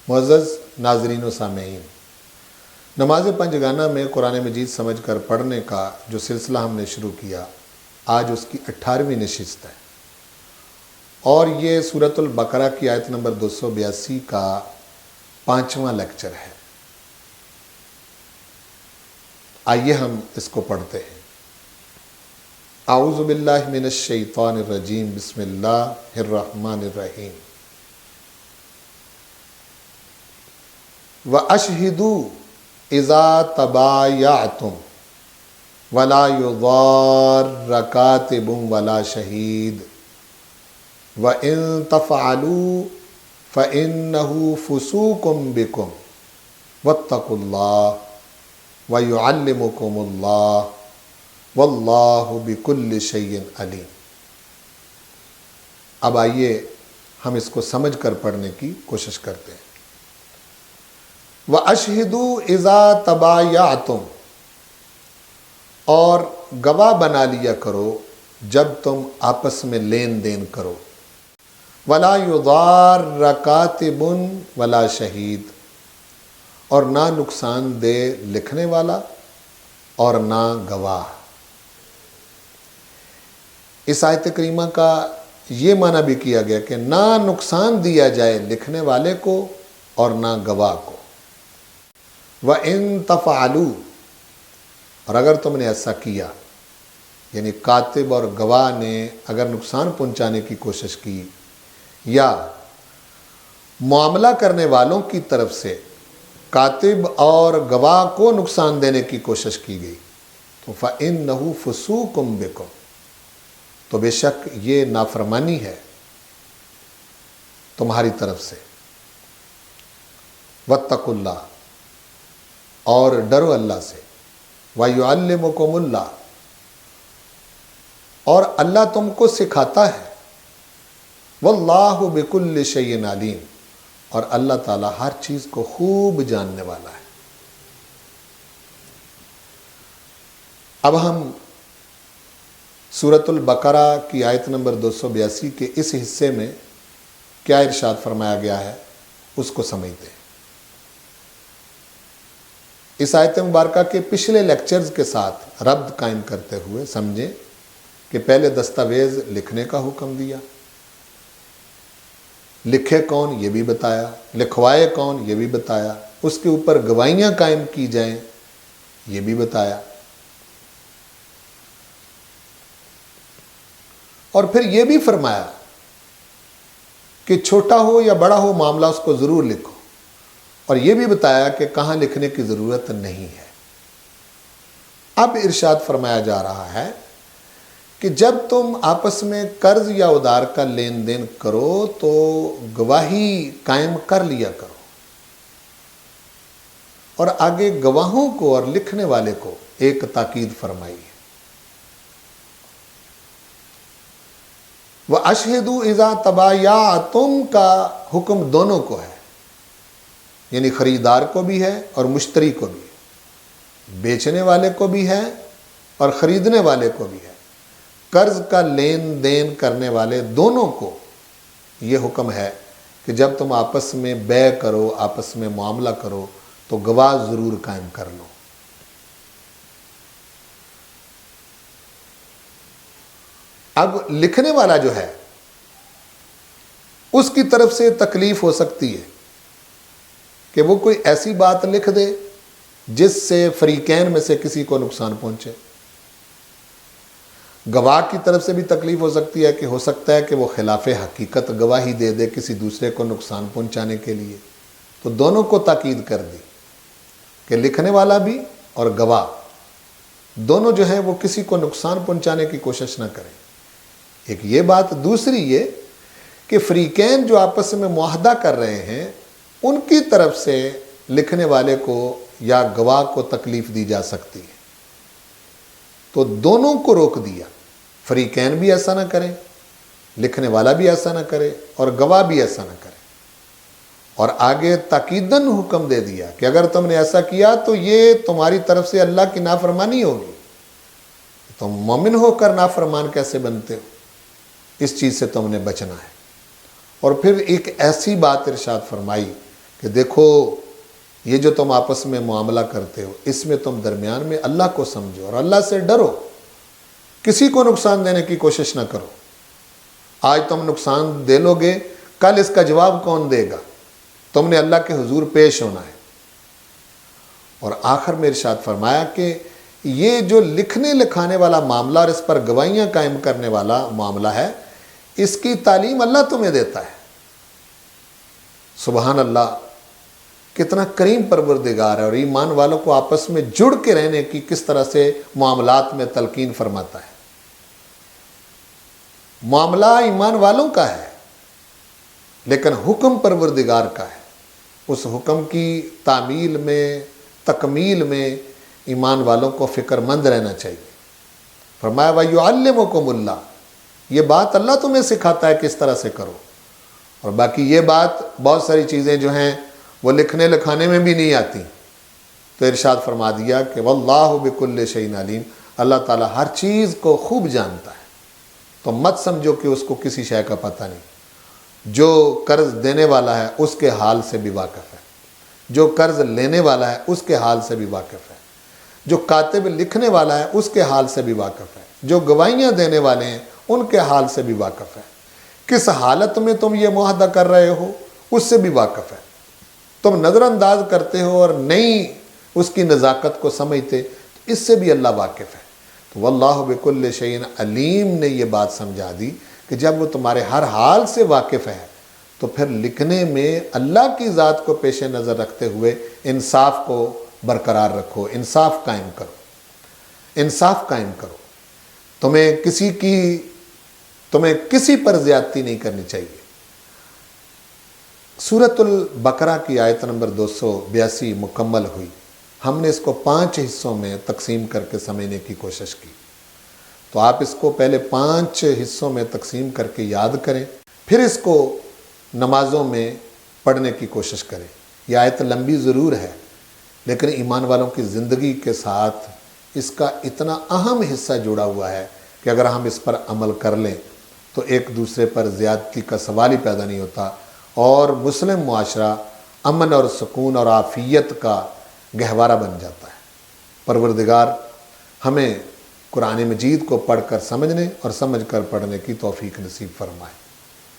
معزز ناظرین و سامعین، نماز پنجگانہ میں قرآن مجید سمجھ کر پڑھنے کا جو سلسلہ ہم نے شروع کیا، آج اس کی 18ویں نشست ہے اور یہ سورۃ البقرہ کی آیت نمبر 282 کا 5واں لیکچر ہے۔ آئیے ہم اس کو پڑھتے ہیں۔ اعوذ باللہ من الشیطان الرجیم، بسم اللہ الرحمن الرحیم۔ وَأَشْهِدُوا إِذَا تَبَايَعْتُمْ وَلَا يُضَارَّ كَاتِبٌ وَلَا شَهِيدٌ وَإِن تَفْعَلُوا فَإِنَّهُ فُسُوقٌ بِكُمْ وَاتَّقُوا اللَّهَ وَيُعَلِّمُكُمُ اللَّهُ وَاللَّهُ بِكُلِّ شَيْءٍ عَلِيمٌ۔ اب آئیے ہم اس کو سمجھ کر پڑھنے کی کوشش کرتے ہیں۔ وَأَشْهِدُوا إِذَا تَبَايَعْتُمْ، اور گواہ بنا لیا کرو جب تم آپس میں لین دین کرو۔ وَلَا يُضَارَّ كَاتِبٌ وَلَا شَهِيدٌ، اور نہ نقصان دے لکھنے والا اور نہ گواہ۔ اس آیت کریمہ کا یہ معنی بھی کیا گیا کہ نہ نقصان دیا جائے لکھنے والے کو اور نہ گواہ کو۔ وَإِن تَفْعَلُوا، اور اگر تم نے ایسا کیا، یعنی کاتب اور گواہ نے اگر نقصان پہنچانے کی کوشش کی یا معاملہ کرنے والوں کی طرف سے کاتب اور گواہ کو نقصان دینے کی کوشش کی گئی تو فَإِنَّهُ فُسُوقٌ بِكُمْ، تو بے شک یہ نافرمانی ہے تمہاری طرف سے۔ وَاتَّقُوا اللَّهَ، اور ڈرو اللہ سے۔ وَيُعَلِّمُكُمُ اللَّهُ، اور اللہ تم کو سکھاتا ہے۔ وَاللَّهُ بِكُلِّ شَيْءٍ عَلِيمٌ، اور اللہ تعالیٰ ہر چیز کو خوب جاننے والا ہے۔ اب ہم سورۃ البقرہ کی آیت نمبر 282 کے اس حصے میں کیا ارشاد فرمایا گیا ہے اس کو سمجھتے ہیں۔ اس آیت مبارکہ کے پچھلے لیکچرز کے ساتھ ربط قائم کرتے ہوئے سمجھیں کہ پہلے دستاویز لکھنے کا حکم دیا، لکھے کون یہ بھی بتایا، لکھوائے کون یہ بھی بتایا، اس کے اوپر گواہیاں قائم کی جائیں یہ بھی بتایا، اور پھر یہ بھی فرمایا کہ چھوٹا ہو یا بڑا ہو معاملہ اس کو ضرور لکھو، اور یہ بھی بتایا کہ کہاں لکھنے کی ضرورت نہیں ہے۔ اب ارشاد فرمایا جا رہا ہے کہ جب تم آپس میں قرض یا ادار کا لین دین کرو تو گواہی قائم کر لیا کرو، اور آگے گواہوں کو اور لکھنے والے کو ایک تاکید فرمائی ہے۔ وَأَشْهِدُوا إِذَا تَبَايَعْتُمْ کا حکم دونوں کو ہے، یعنی خریدار کو بھی ہے اور مشتری کو بھی ہے، بیچنے والے کو بھی ہے اور خریدنے والے کو بھی ہے، قرض کا لین دین کرنے والے دونوں کو یہ حکم ہے کہ جب تم آپس میں بیع کرو، آپس میں معاملہ کرو تو گواہ ضرور قائم کر لو۔ اب لکھنے والا جو ہے اس کی طرف سے تکلیف ہو سکتی ہے کہ وہ کوئی ایسی بات لکھ دے جس سے فریقین میں سے کسی کو نقصان پہنچے۔ گواہ کی طرف سے بھی تکلیف ہو سکتی ہے کہ ہو سکتا ہے کہ وہ خلاف حقیقت گواہی دے دے کسی دوسرے کو نقصان پہنچانے کے لیے، تو دونوں کو تاکید کر دی کہ لکھنے والا بھی اور گواہ دونوں جو ہیں وہ کسی کو نقصان پہنچانے کی کوشش نہ کریں۔ ایک یہ بات، دوسری یہ کہ فریقین جو آپس میں معاہدہ کر رہے ہیں ان کی طرف سے لکھنے والے کو یا گواہ کو تکلیف دی جا سکتی ہے، تو دونوں کو روک دیا، فریقین بھی ایسا نہ کریں، لکھنے والا بھی ایسا نہ کرے اور گواہ بھی ایسا نہ کرے، اور آگے تاکیداً حکم دے دیا کہ اگر تم نے ایسا کیا تو یہ تمہاری طرف سے اللہ کی نافرمانی ہوگی، تم مومن ہو کر نافرمان کیسے بنتے ہو، اس چیز سے تم نے بچنا ہے۔ اور پھر ایک ایسی بات ارشاد فرمائی کہ دیکھو یہ جو تم آپس میں معاملہ کرتے ہو اس میں تم درمیان میں اللہ کو سمجھو اور اللہ سے ڈرو، کسی کو نقصان دینے کی کوشش نہ کرو۔ آج تم نقصان دے لو گے، کل اس کا جواب کون دے گا؟ تم نے اللہ کے حضور پیش ہونا ہے۔ اور آخر میں ارشاد فرمایا کہ یہ جو لکھنے لکھانے والا معاملہ اور اس پر گواہیاں قائم کرنے والا معاملہ ہے، اس کی تعلیم اللہ تمہیں دیتا ہے۔ سبحان اللہ، کتنا کریم پروردگار ہے، اور ایمان والوں کو آپس میں جڑ کے رہنے کی کس طرح سے معاملات میں تلقین فرماتا ہے۔ معاملہ ایمان والوں کا ہے لیکن حکم پروردگار کا ہے۔ اس حکم کی تعمیل میں، تکمیل میں ایمان والوں کو فکر مند رہنا چاہیے۔ فرمایا وَيُعَلِّمُكُمُ اللَّهُ، یہ بات اللہ تمہیں سکھاتا ہے کس طرح سے کرو۔ اور باقی یہ بات بہت ساری چیزیں جو ہیں وہ لکھنے لکھانے میں بھی نہیں آتی، تو ارشاد فرما دیا کہ وَاللَّهُ بِكُلِّ شَيْءٍ عَلِيمٌ، اللہ تعالیٰ ہر چیز کو خوب جانتا ہے۔ تو مت سمجھو کہ اس کو کسی شے کا پتہ نہیں۔ جو قرض دینے والا ہے اس کے حال سے بھی واقف ہے، جو قرض لینے والا ہے اس کے حال سے بھی واقف ہے، جو کاتب لکھنے والا ہے اس کے حال سے بھی واقف ہے، جو گواہیاں دینے والے ہیں ان کے حال سے بھی واقف ہے، کس حالت میں تم یہ معاہدہ کر رہے ہو اس سے بھی واقف ہے۔ تم نظر انداز کرتے ہو اور نہیں اس کی نزاکت کو سمجھتے، تو اس سے بھی اللہ واقف ہے۔ تو واللہ بکل شیء علیم نے یہ بات سمجھا دی کہ جب وہ تمہارے ہر حال سے واقف ہے تو پھر لکھنے میں اللہ کی ذات کو پیش نظر رکھتے ہوئے انصاف کو برقرار رکھو، انصاف قائم کرو، انصاف قائم کرو۔ تمہیں کسی پر زیادتی نہیں کرنی چاہیے۔ سورۃ البقرہ کی آیت نمبر 282 مکمل ہوئی۔ ہم نے اس کو 5 حصوں میں تقسیم کر کے سمجھنے کی کوشش کی، تو آپ اس کو پہلے 5 حصوں میں تقسیم کر کے یاد کریں، پھر اس کو نمازوں میں پڑھنے کی کوشش کریں۔ یہ آیت لمبی ضرور ہے لیکن ایمان والوں کی زندگی کے ساتھ اس کا اتنا اہم حصہ جڑا ہوا ہے کہ اگر ہم اس پر عمل کر لیں تو ایک دوسرے پر زیادتی کا سوال ہی پیدا نہیں ہوتا، اور مسلم معاشرہ امن اور سکون اور عافیت کا گہوارہ بن جاتا ہے۔ پروردگار ہمیں قرآن مجید کو پڑھ کر سمجھنے اور سمجھ کر پڑھنے کی توفیق نصیب فرمائے۔